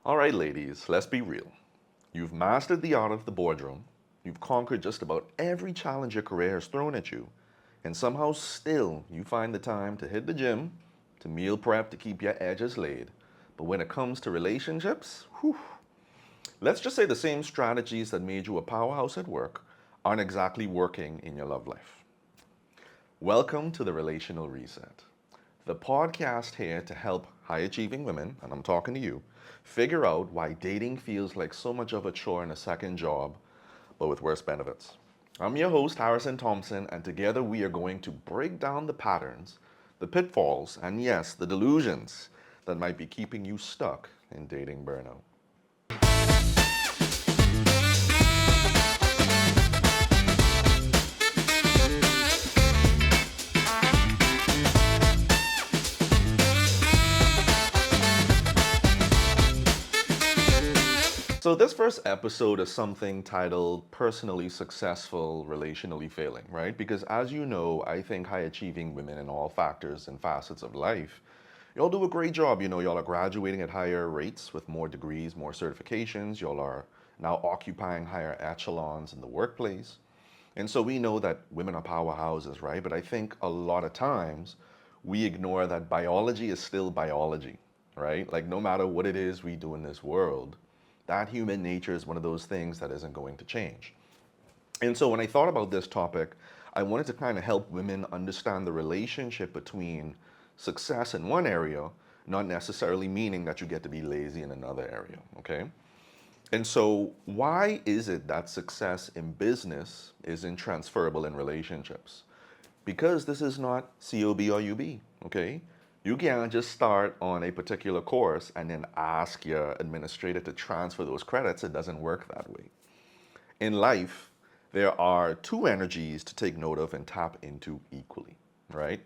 All right, ladies, let's be real. You've mastered the art of the boardroom. You've conquered just about every challenge your career has thrown at you. And somehow still you find the time to hit the gym, to meal prep to keep your edges laid. But when it comes to relationships, whew, let's just say the same strategies that made you a powerhouse at work aren't exactly working in your love life. Welcome to the Relational Reset, the podcast here to help high achieving women, and I'm talking to you, figure out why dating feels like so much of a chore and a second job, but with worse benefits. I'm your host, Hthompson, and together we are going to break down the patterns, the pitfalls, and yes, the delusions that might be keeping you stuck in dating burnout. So, this first episode is something titled Personally Successful, Relationally Failing, right? Because as you know, I think high achieving women in all factors and facets of life, y'all do a great job. Y'all are graduating at higher rates with more degrees, more certifications. Y'all are now occupying higher echelons in the workplace. And so we know that women are powerhouses, right? But I think a lot of times we ignore that biology is still biology, right? Like no matter what it is we do in this world, that human nature is one of those things that isn't going to change. And so when I thought about this topic, I wanted to kind of help women understand the relationship between success in one area, not necessarily meaning that you get to be lazy in another area, okay? And so why is it that success in business isn't transferable in relationships? Because this is not COB or UB, okay? You can't just start on a particular course and then ask your administrator to transfer those credits. It doesn't work that way. In life, there are two energies to take note of and tap into equally, right?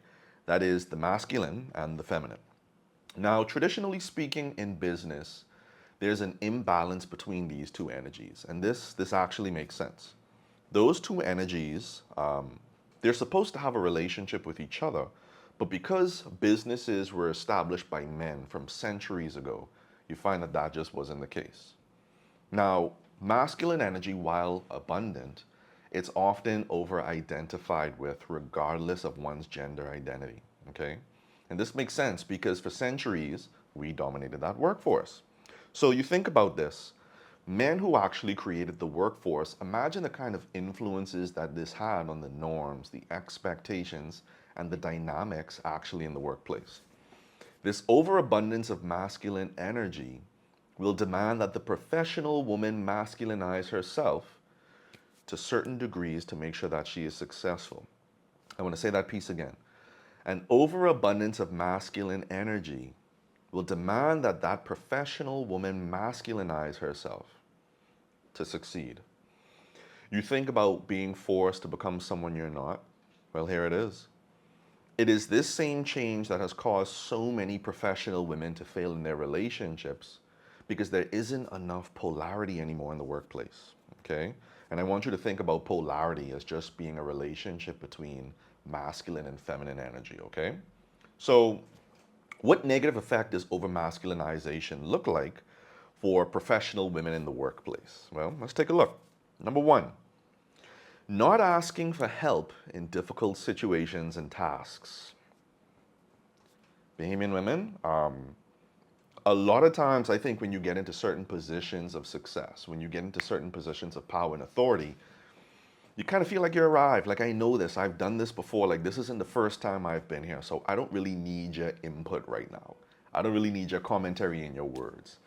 That is the masculine and the feminine. Now, traditionally speaking in business, there's an imbalance between these two energies, and this actually makes sense. Those two energies, they're supposed to have a relationship with each other, but because businesses were established by men from centuries ago, you find that that just wasn't the case. Now, masculine energy, while abundant, it's often over-identified with regardless of one's gender identity, okay? And this makes sense because for centuries, we dominated that workforce. So you think about this. Men who actually created the workforce, imagine the kind of influences that this had on the norms, the expectations, and the dynamics actually in the workplace. This overabundance of masculine energy will demand that the professional woman masculinize herself to certain degrees to make sure that she is successful. I want to say that piece again. An overabundance of masculine energy will demand that that professional woman masculinize herself to succeed. You think about being forced to become someone you're not. Well, here it is. It is this same change that has caused so many professional women to fail in their relationships because there isn't enough polarity anymore in the workplace, okay? And I want you to think about polarity as just being a relationship between masculine and feminine energy, okay? So what negative effect does over-masculinization look like for professional women in the workplace? Well, let's take a look. Number one, not asking for help in difficult situations and tasks. Bahamian women, a lot of times I think when you get into certain positions of success, when you get into certain positions of power and authority, you kind of feel like you're arrived. Like, I know this, I've done this before. Like, this isn't the first time I've been here. So I don't really need your input right now. I don't really need your commentary and your words.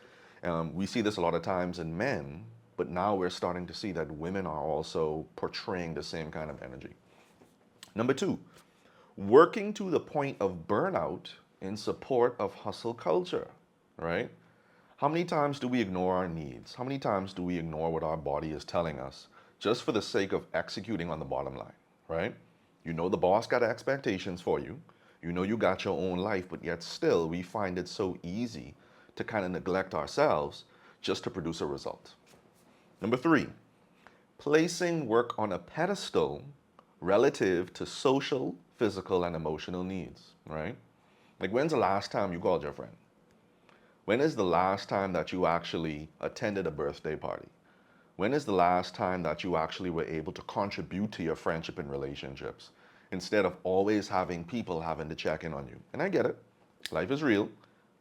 We see this a lot of times in men, but now we're starting to see that women are also portraying the same kind of energy. Number two, working to the point of burnout in support of hustle culture, right? How many times do we ignore our needs? How many times do we ignore what our body is telling us just for the sake of executing on the bottom line, right? You know the boss got expectations for you. You know you got your own life, but yet still we find it so easy to kind of neglect ourselves just to produce a result. Number three, placing work on a pedestal relative to social, physical, and emotional needs, right? Like, when's the last time you called your friend? When is the last time that you actually attended a birthday party? When is the last time that you actually were able to contribute to your friendship and relationships instead of always having people having to check in on you? And I get it. Life is real.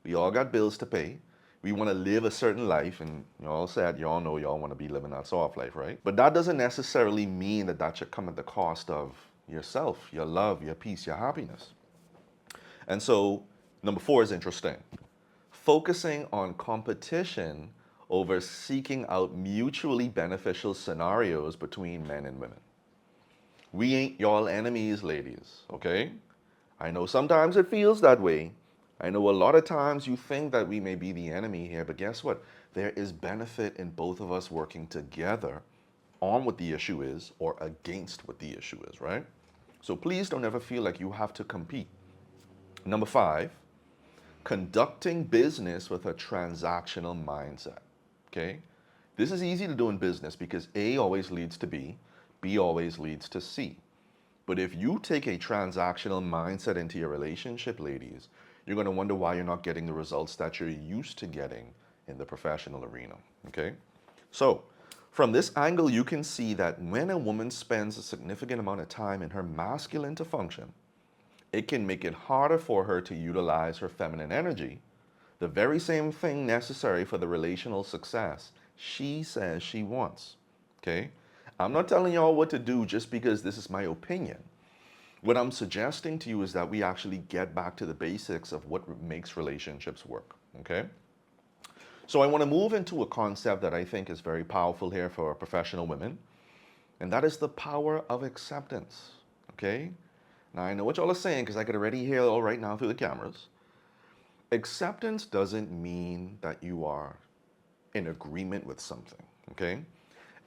We all got bills to pay. We want to live a certain life, and you all said, you all know y'all want to be living that soft life, right? But that doesn't necessarily mean that that should come at the cost of yourself, your love, your peace, your happiness. And so, number 4 is interesting. Focusing on competition over seeking out mutually beneficial scenarios between men and women. We ain't y'all enemies, ladies, okay? I know sometimes it feels that way. I know a lot of times you think that we may be the enemy here, but guess what? There is benefit in both of us working together on what the issue is or against what the issue is, right? So please don't ever feel like you have to compete. Number 5, conducting business with a transactional mindset. Okay? This is easy to do in business because A always leads to B always leads to C. But if you take a transactional mindset into your relationship, ladies, you're going to wonder why you're not getting the results that you're used to getting in the professional arena. Okay? So, from this angle, you can see that when a woman spends a significant amount of time in her masculine to function, it can make it harder for her to utilize her feminine energy, the very same thing necessary for the relational success she says she wants. Okay? I'm not telling y'all what to do just because this is my opinion. What I'm suggesting to you is that we actually get back to the basics of what makes relationships work. Okay? So I want to move into a concept that I think is very powerful here for professional women, and that is the power of acceptance. Okay? Now I know what y'all are saying because I could already hear it all right now through the cameras. Acceptance doesn't mean that you are in agreement with something, okay?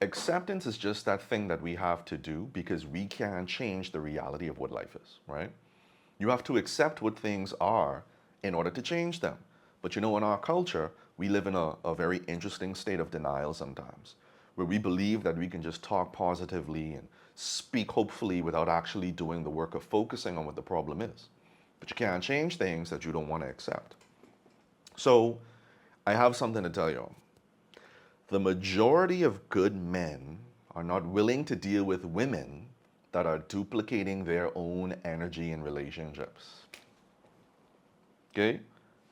Acceptance is just that thing that we have to do because we can't change the reality of what life is, right? You have to accept what things are in order to change them. But you know, in our culture, we live in a very interesting state of denial sometimes, where we believe that we can just talk positively and speak hopefully without actually doing the work of focusing on what the problem is. But you can't change things that you don't want to accept. So I have something to tell you. The majority of good men are not willing to deal with women that are duplicating their own energy in relationships. Okay?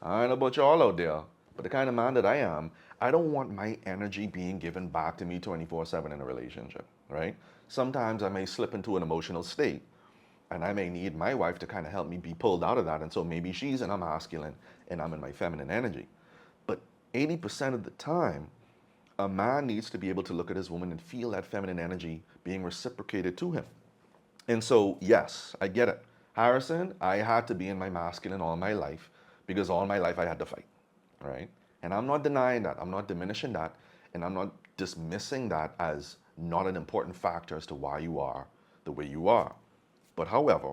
I don't know about y'all out there, but the kind of man that I am, I don't want my energy being given back to me 24/7 in a relationship, right? Sometimes I may slip into an emotional state and I may need my wife to kind of help me be pulled out of that. And so maybe she's in a masculine and I'm in my feminine energy. But 80% of the time, a man needs to be able to look at his woman and feel that feminine energy being reciprocated to him. And so, yes, I get it. Harrison, I had to be in my masculine all my life because all my life I had to fight, right? And I'm not denying that. I'm not diminishing that. And I'm not dismissing that as not an important factor as to why you are the way you are. But however,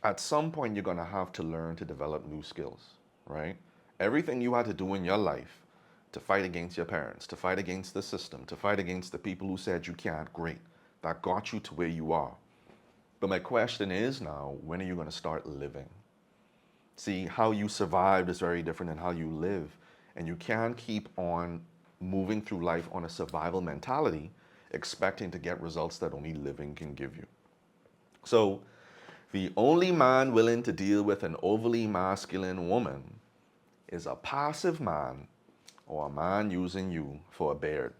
at some point you're going to have to learn to develop new skills, right? Everything you had to do in your life to fight against your parents, to fight against the system, to fight against the people who said you can't, great. That got you to where you are. But my question is now, when are you going to start living? See, how you survived is very different than how you live. And you can't keep on moving through life on a survival mentality, expecting to get results that only living can give you. So, the only man willing to deal with an overly masculine woman is a passive man or a man using you for a beard.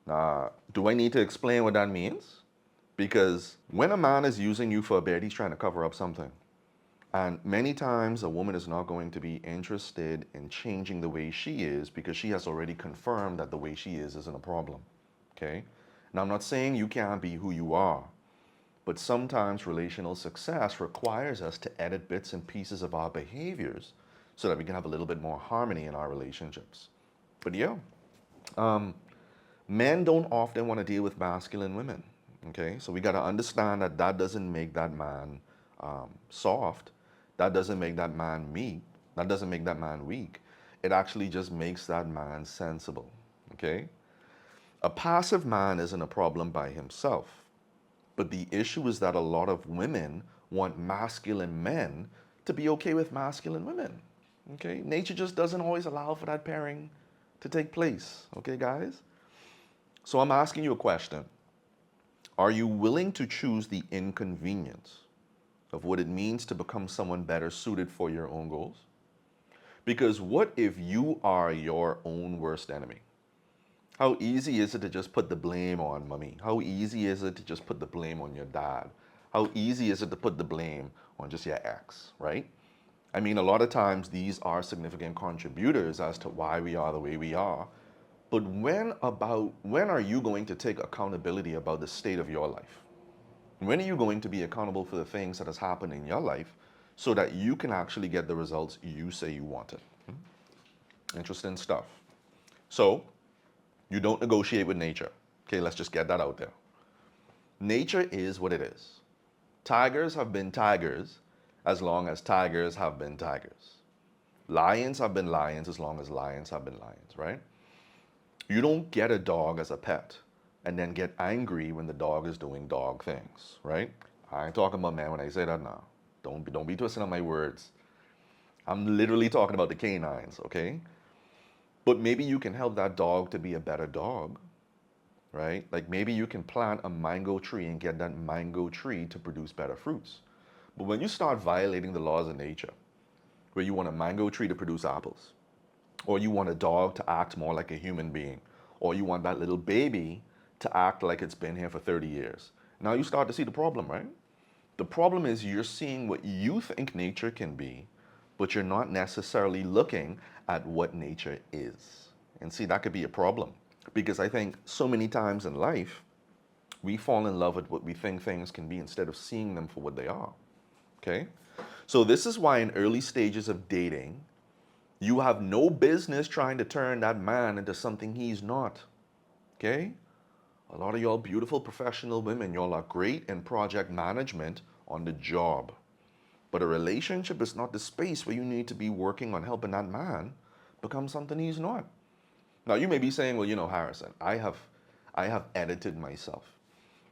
Now, do I need to explain what that means? Because when a man is using you for a beard, he's trying to cover up something. And many times a woman is not going to be interested in changing the way she is because she has already confirmed that the way she is isn't a problem. Okay? Now, I'm not saying you can't be who you are, but sometimes relational success requires us to edit bits and pieces of our behaviors so that we can have a little bit more harmony in our relationships. But yeah, men don't often want to deal with masculine women. Okay, so we got to understand that that doesn't make that man soft. That doesn't make that man meek. That doesn't make that man weak. It actually just makes that man sensible. Okay, a passive man isn't a problem by himself. But the issue is that a lot of women want masculine men to be okay with masculine women. Okay? Nature just doesn't always allow for that pairing to take place. Okay, guys? So I'm asking you a question. Are you willing to choose the inconvenience of what it means to become someone better suited for your own goals? Because what if you are your own worst enemy? How easy is it to just put the blame on mommy? How easy is it to just put the blame on your dad? How easy is it to put the blame on just your ex, right? I mean, a lot of times these are significant contributors as to why we are the way we are. But when are you going to take accountability about the state of your life? When are you going to be accountable for the things that has happened in your life so that you can actually get the results you say you wanted? Interesting stuff. So, you don't negotiate with nature. Okay, let's just get that out there. Nature is what it is. Tigers have been tigers as long as tigers have been tigers. Lions have been lions as long as lions have been lions, right? You don't get a dog as a pet and then get angry when the dog is doing dog things, right? I ain't talking about man when I say that now. Don't be twisting on my words. I'm literally talking about the canines, okay? But maybe you can help that dog to be a better dog, right? Like maybe you can plant a mango tree and get that mango tree to produce better fruits. But when you start violating the laws of nature, where you want a mango tree to produce apples, or you want a dog to act more like a human being, or you want that little baby to act like it's been here for 30 years. Now you start to see the problem, right? The problem is you're seeing what you think nature can be, but you're not necessarily looking at what nature is. And see, that could be a problem because I think so many times in life, we fall in love with what we think things can be instead of seeing them for what they are. Okay? So this is why in early stages of dating, you have no business trying to turn that man into something he's not. Okay? A lot of y'all beautiful professional women, y'all are great in project management on the job. But a relationship is not the space where you need to be working on helping that man become something he's not. Now you may be saying, well, Harrison, I have edited myself.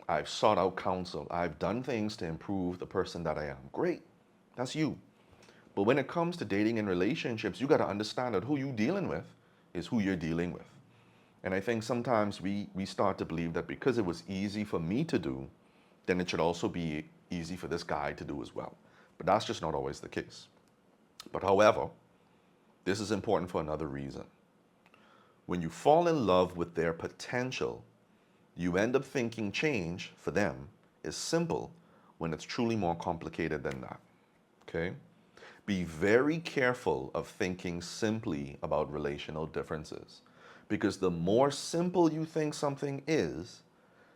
I've sought out counsel. I've done things to improve the person that I am. Great. That's you. But when it comes to dating and relationships, you got to understand that who you're dealing with is who you're dealing with. And I think sometimes we start to believe that because it was easy for me to do, then it should also be easy for this guy to do as well. But that's just not always the case. But however, this is important for another reason. When you fall in love with their potential, you end up thinking change for them is simple when it's truly more complicated than that. Okay? Be very careful of thinking simply about relational differences because the more simple you think something is,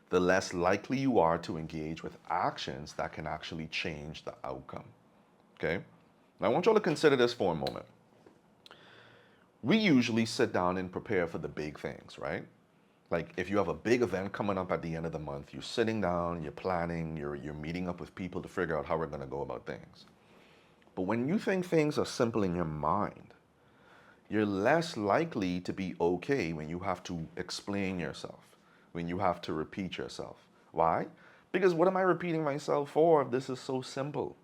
the less likely you are to engage with actions that can actually change the outcome. Okay? Now I want you all to consider this for a moment. We usually sit down and prepare for the big things, right? Like if you have a big event coming up at the end of the month, you're sitting down, you're planning, you're meeting up with people to figure out how we're going to go about things. But when you think things are simple in your mind, you're less likely to be okay when you have to explain yourself, when you have to repeat yourself. Why? Because what am I repeating myself for if this is so simple?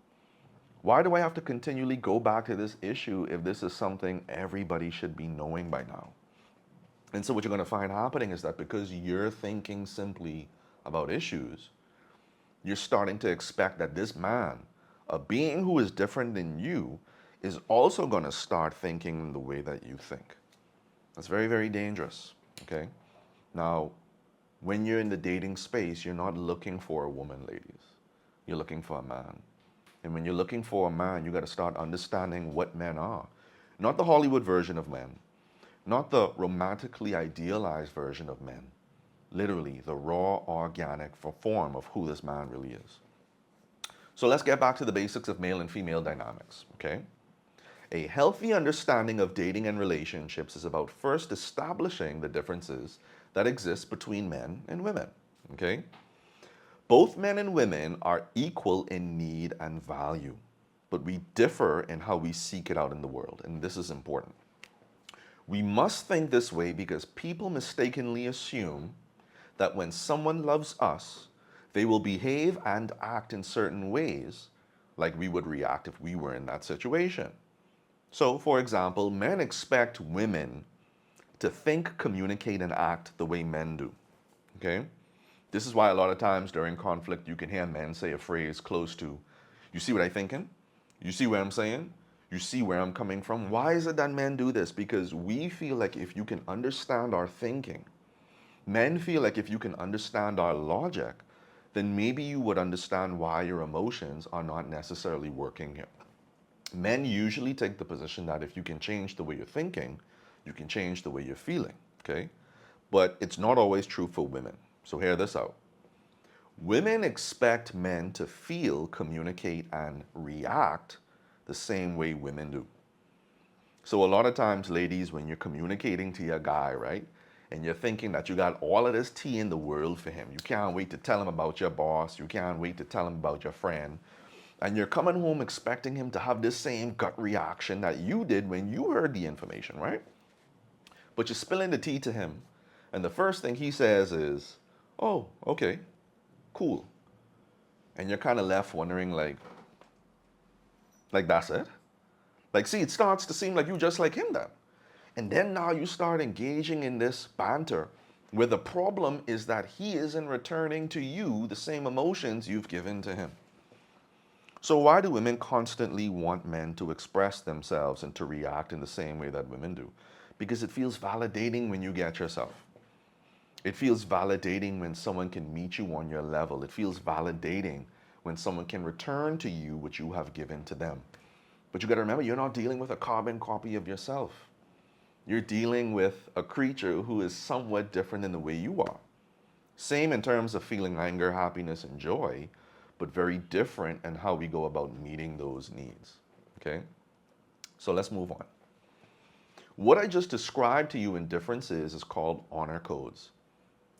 Why do I have to continually go back to this issue if this is something everybody should be knowing by now? And so what you're going to find happening is that because you're thinking simply about issues, you're starting to expect that this man, a being who is different than you, is also going to start thinking the way that you think. That's very, very dangerous, okay? Now, when you're in the dating space, you're not looking for a woman, ladies. You're looking for a man. And when you're looking for a man, you got to start understanding what men are. Not the Hollywood version of men, not the romantically idealized version of men. Literally, the raw, organic form of who this man really is. So let's get back to the basics of male and female dynamics, okay? A healthy understanding of dating and relationships is about first establishing the differences that exist between men and women, okay? Both men and women are equal in need and value, but we differ in how we seek it out in the world, and this is important. We must think this way because people mistakenly assume that when someone loves us, they will behave and act in certain ways like we would react if we were in that situation. So, for example, men expect women to think, communicate, and act the way men do. Okay? This is why a lot of times during conflict, you can hear men say a phrase close to, "You see what I'm thinking? You see what I'm saying? You see where I'm coming from?" Why is it that men do this? Because we feel like if you can understand our thinking, men feel like if you can understand our logic, then maybe you would understand why your emotions are not necessarily working here. Men usually take the position that if you can change the way you're thinking, you can change the way you're feeling, okay? But it's not always true for women. So hear this out. Women expect men to feel, communicate, and react the same way women do. So a lot of times, ladies, when you're communicating to your guy, right, and you're thinking that you got all of this tea in the world for him, you can't wait to tell him about your boss, you can't wait to tell him about your friend, and you're coming home expecting him to have this same gut reaction that you did when you heard the information, right? But you're spilling the tea to him, and the first thing he says is, "Oh, okay, cool." And you're kind of left wondering, like that's it? Like, see, it starts to seem like you just like him then. And then now you start engaging in this banter where the problem is that he isn't returning to you the same emotions you've given to him. So why do women constantly want men to express themselves and to react in the same way that women do? Because it feels validating when you get yourself. It feels validating when someone can meet you on your level. It feels validating when someone can return to you what you have given to them. But you got to remember, you're not dealing with a carbon copy of yourself. You're dealing with a creature who is somewhat different in the way you are. Same in terms of feeling anger, happiness, and joy, but very different in how we go about meeting those needs. Okay? So let's move on. What I just described to you in differences is called honor codes.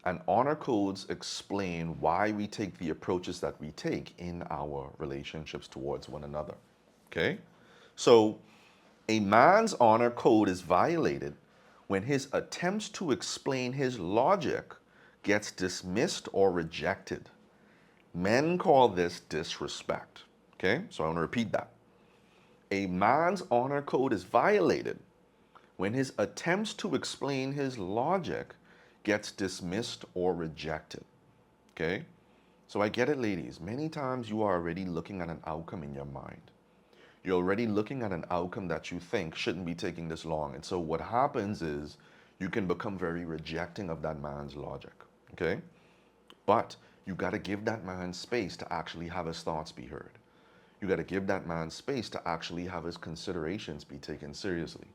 And honor codes explain why we take the approaches that we take in our relationships towards one another. Okay? So a man's honor code is violated when his attempts to explain his logic gets dismissed or rejected. Men call this disrespect. Okay? So I want to repeat that. A man's honor code is violated when his attempts to explain his logic gets dismissed or rejected. Okay? So I get it, ladies. Many times you are already looking at an outcome in your mind. You're already looking at an outcome that you think shouldn't be taking this long. And so what happens is you can become very rejecting of that man's logic. Okay? But you got to give that man space to actually have his thoughts be heard. You got to give that man space to actually have his considerations be taken seriously.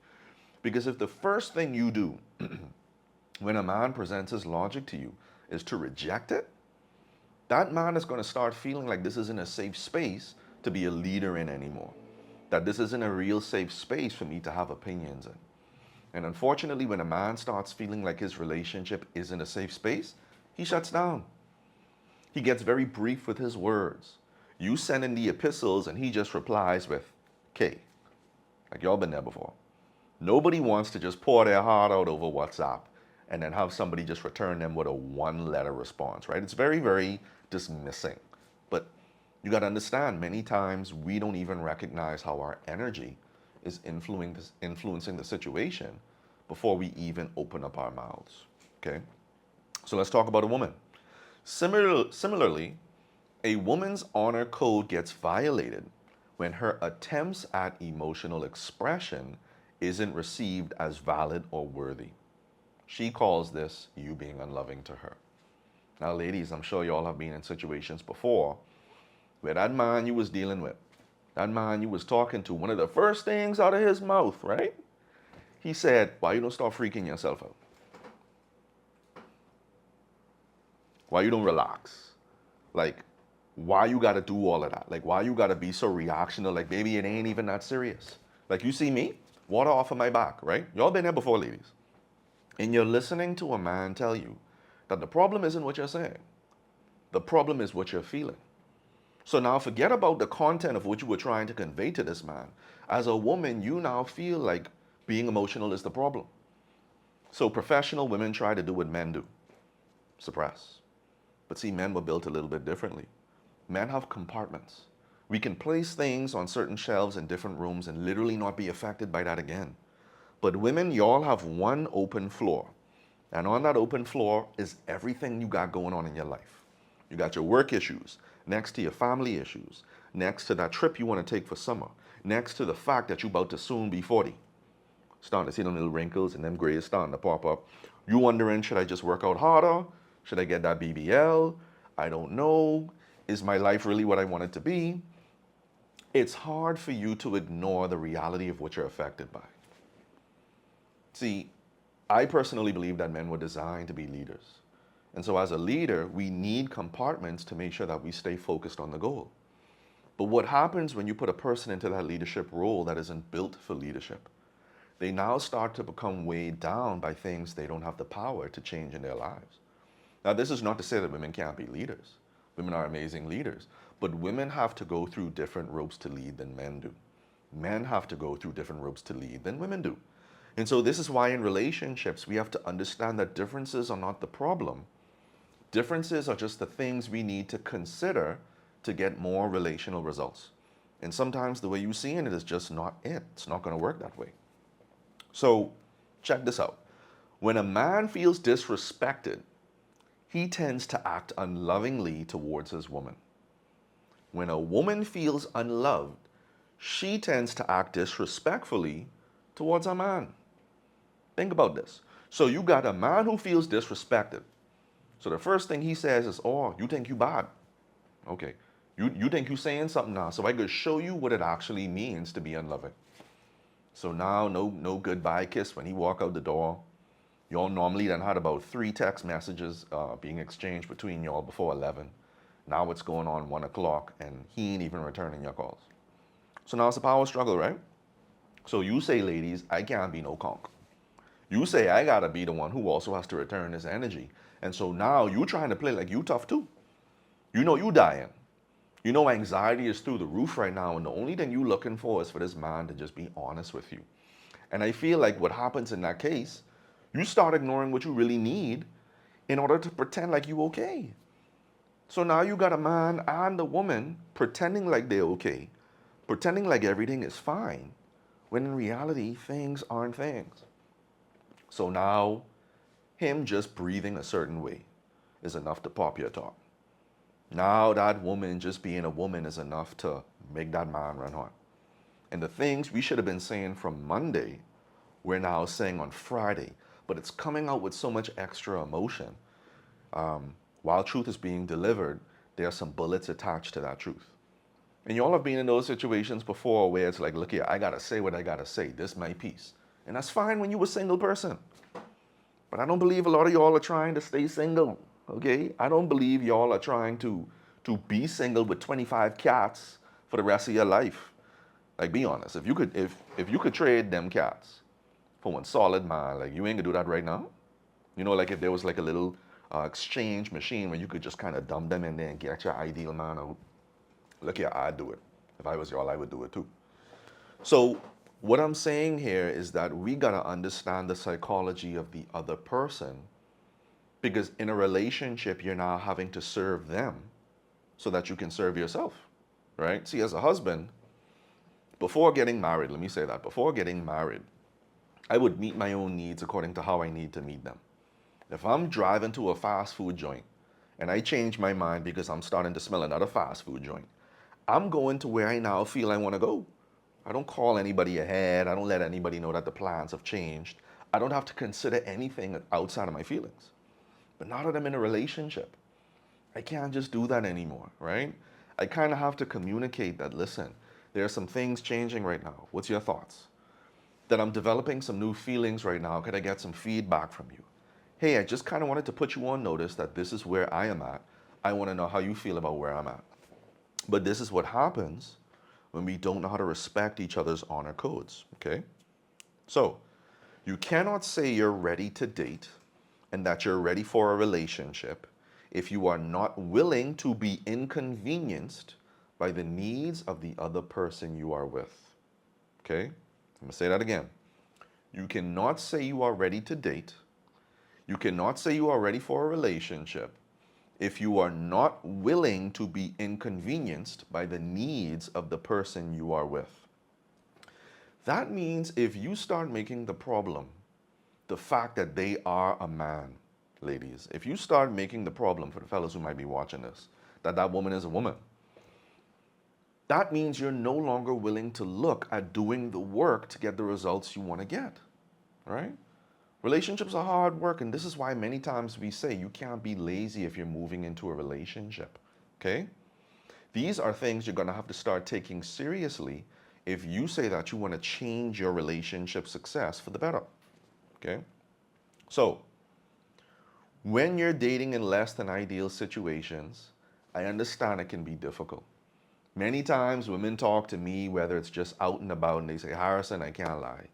Because if the first thing you do when a man presents his logic to you is to reject it, that man is going to start feeling like this isn't a safe space to be a leader in anymore. That this isn't a real safe space for me to have opinions in. And unfortunately, when a man starts feeling like his relationship isn't a safe space, he shuts down. He gets very brief with his words. You send in the epistles and he just replies with K. Like y'all been there before. Nobody wants to just pour their heart out over WhatsApp and then have somebody just return them with a one-letter response, right? It's very, very dismissing. But you got to understand, many times we don't even recognize how our energy is influencing the situation before we even open up our mouths, okay? So let's talk about a woman. Similarly, a woman's honor code gets violated when her attempts at emotional expression isn't received as valid or worthy. She calls this you being unloving to her. Now, ladies, I'm sure you all have been in situations before where that man you was dealing with, that man you was talking to, one of the first things out of his mouth, right? He said, "Why you don't start freaking yourself out? Why you don't relax? Like, why you gotta do all of that? Like, why you gotta be so reactional? Like, baby, it ain't even that serious. Like, you see me, water off of my back, right? Y'all been there before, ladies. And you're listening to a man tell you that the problem isn't what you're saying. The problem is what you're feeling. So now forget about the content of what you were trying to convey to this man. As a woman, you now feel like being emotional is the problem. So professional women try to do what men do, suppress. But see, men were built a little bit differently. Men have compartments. We can place things on certain shelves in different rooms and literally not be affected by that again. But women, y'all have one open floor. And on that open floor is everything you got going on in your life. You got your work issues, next to your family issues, next to that trip you want to take for summer, next to the fact that you're about to soon be 40. Starting to see them little wrinkles and them grays starting to pop up. You wondering, should I just work out harder? Should I get that BBL? I don't know. Is my life really what I want it to be? It's hard for you to ignore the reality of what you're affected by. See, I personally believe that men were designed to be leaders. And so as a leader, we need compartments to make sure that we stay focused on the goal. But what happens when you put a person into that leadership role that isn't built for leadership? They now start to become weighed down by things they don't have the power to change in their lives. Now, this is not to say that women can't be leaders. Women are amazing leaders. But women have to go through different ropes to lead than men do. Men have to go through different ropes to lead than women do. And so this is why in relationships, we have to understand that differences are not the problem. Differences are just the things we need to consider to get more relational results. And sometimes the way you see it is just not it. It's not going to work that way. So check this out. When a man feels disrespected, he tends to act unlovingly towards his woman. When a woman feels unloved, she tends to act disrespectfully towards a man. Think about this. So you got a man who feels disrespected. So the first thing he says is, oh, you think you bad. Okay. You think you saying something now. So I could show you what it actually means to be unloving. So now no goodbye kiss when he walk out the door. Y'all normally then had about 3 text messages being exchanged between y'all before 11. Now it's going on 1 o'clock and he ain't even returning your calls. So now it's a power struggle, right? So you say, ladies, I can't be no conk. You say I gotta be the one who also has to return this energy. And so now you trying to play like you tough too. You know you dying. You know anxiety is through the roof right now, and the only thing you looking for is for this man to just be honest with you. And I feel like what happens in that case, you start ignoring what you really need in order to pretend like you okay. So now you got a man and a woman pretending like they're okay, pretending like everything is fine, when in reality, things aren't things. So now, him just breathing a certain way is enough to pop your top. Now that woman just being a woman is enough to make that man run hot. And the things we should have been saying from Monday, we're now saying on Friday, but it's coming out with so much extra emotion. While truth is being delivered, there are some bullets attached to that truth. And y'all have been in those situations before where it's like, look here, I gotta say what I gotta say. This my piece. And that's fine when you a single person. But I don't believe a lot of y'all are trying to stay single, okay? I don't believe y'all are trying to be single with 25 cats for the rest of your life. Like, be honest. If you could trade them cats for one solid man, like, you ain't gonna do that right now? You know, like if there was like a little exchange machine where you could just kind of dump them in there and get your ideal man out. Look here, I'd do it. If I was y'all, I would do it too. So what I'm saying here is that we gotta understand the psychology of the other person, because in a relationship, you're now having to serve them so that you can serve yourself, right? See, as a husband, before getting married, let me say that, before getting married, I would meet my own needs according to how I need to meet them. If I'm driving to a fast food joint and I change my mind because I'm starting to smell another fast food joint, I'm going to where I now feel I want to go. I don't call anybody ahead. I don't let anybody know that the plans have changed. I don't have to consider anything outside of my feelings. But now that I'm in a relationship, I can't just do that anymore, right? I kind of have to communicate that, listen, there are some things changing right now. What's your thoughts? That I'm developing some new feelings right now. Could I get some feedback from you? Hey, I just kind of wanted to put you on notice that this is where I am at. I want to know how you feel about where I'm at. But this is what happens when we don't know how to respect each other's honor codes, okay? So, you cannot say you're ready to date and that you're ready for a relationship if you are not willing to be inconvenienced by the needs of the other person you are with, okay? I'm gonna say that again. You cannot say you are ready to date. You cannot say you are ready for a relationship if you are not willing to be inconvenienced by the needs of the person you are with. That means if you start making the problem the fact that they are a man, ladies, if you start making the problem, for the fellas who might be watching this, that that woman is a woman, that means you're no longer willing to look at doing the work to get the results you want to get, right? Relationships are hard work, and this is why many times we say you can't be lazy if you're moving into a relationship, okay? These are things you're going to have to start taking seriously if you say that you want to change your relationship success for the better, okay? So, when you're dating in less than ideal situations, I understand it can be difficult. Many times women talk to me, whether it's just out and about, and they say, Harrison, I can't lie.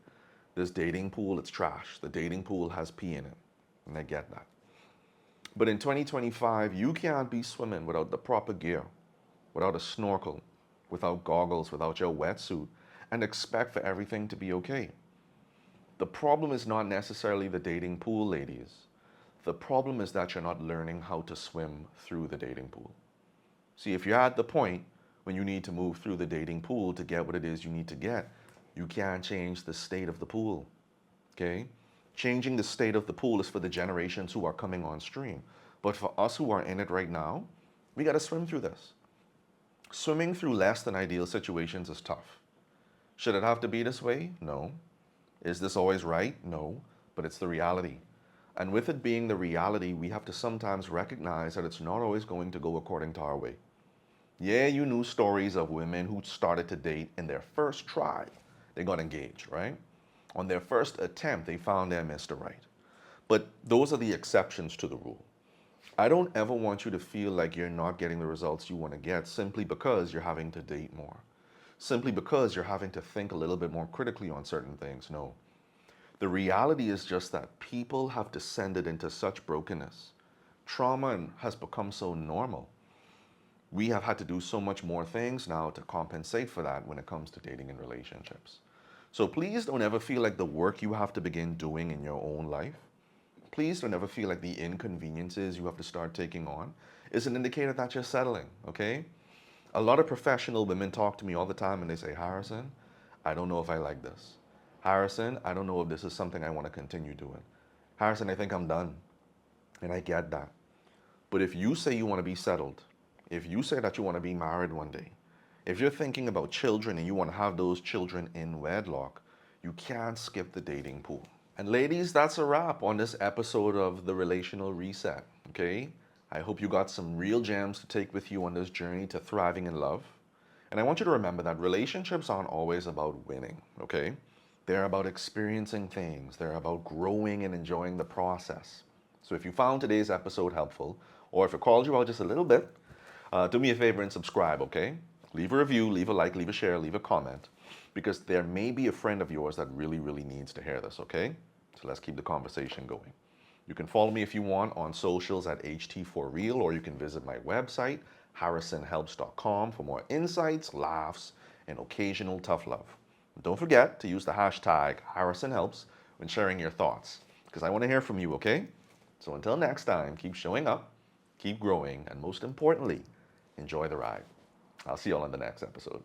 This dating pool, it's trash. The dating pool has pee in it. And I get that. But in 2025, you can't be swimming without the proper gear, without a snorkel, without goggles, without your wetsuit, and expect for everything to be okay. The problem is not necessarily the dating pool, ladies. The problem is that you're not learning how to swim through the dating pool. See, if you're at the point when you need to move through the dating pool to get what it is you need to get, you can't change the state of the pool, okay? Changing the state of the pool is for the generations who are coming on stream. But for us who are in it right now, we got to swim through this. Swimming through less than ideal situations is tough. Should it have to be this way? No. Is this always right? No. But it's the reality. And with it being the reality, we have to sometimes recognize that it's not always going to go according to our way. Yeah, you knew stories of women who started to date in their first try. They got engaged, right? On their first attempt, they found their Mr. Right. But those are the exceptions to the rule. I don't ever want you to feel like you're not getting the results you want to get simply because you're having to date more. Simply because you're having to think a little bit more critically on certain things. No. The reality is just that people have descended into such brokenness. Trauma has become so normal. We have had to do so much more things now to compensate for that when it comes to dating and relationships. So please don't ever feel like the work you have to begin doing in your own life, please don't ever feel like the inconveniences you have to start taking on is an indicator that you're settling, okay? A lot of professional women talk to me all the time and they say, Harrison, I don't know if I like this. Harrison, I don't know if this is something I want to continue doing. Harrison, I think I'm done. And I get that. But if you say you want to be settled, if you say that you want to be married one day, if you're thinking about children and you want to have those children in wedlock, you can't skip the dating pool. And ladies, that's a wrap on this episode of the Relational Reset, okay? I hope you got some real gems to take with you on this journey to thriving in love. And I want you to remember that relationships aren't always about winning, okay? They're about experiencing things. They're about growing and enjoying the process. So if you found today's episode helpful, or if it called you out just a little bit, do me a favor and subscribe, okay? Leave a review, leave a like, leave a share, leave a comment, because there may be a friend of yours that really, really needs to hear this, okay? So let's keep the conversation going. You can follow me if you want on socials at ht4real, or you can visit my website, harrisonhelps.com, for more insights, laughs, and occasional tough love. And don't forget to use the hashtag HarrisonHelps when sharing your thoughts, because I want to hear from you, okay? So until next time, keep showing up, keep growing, and most importantly, enjoy the ride. I'll see you all in the next episode.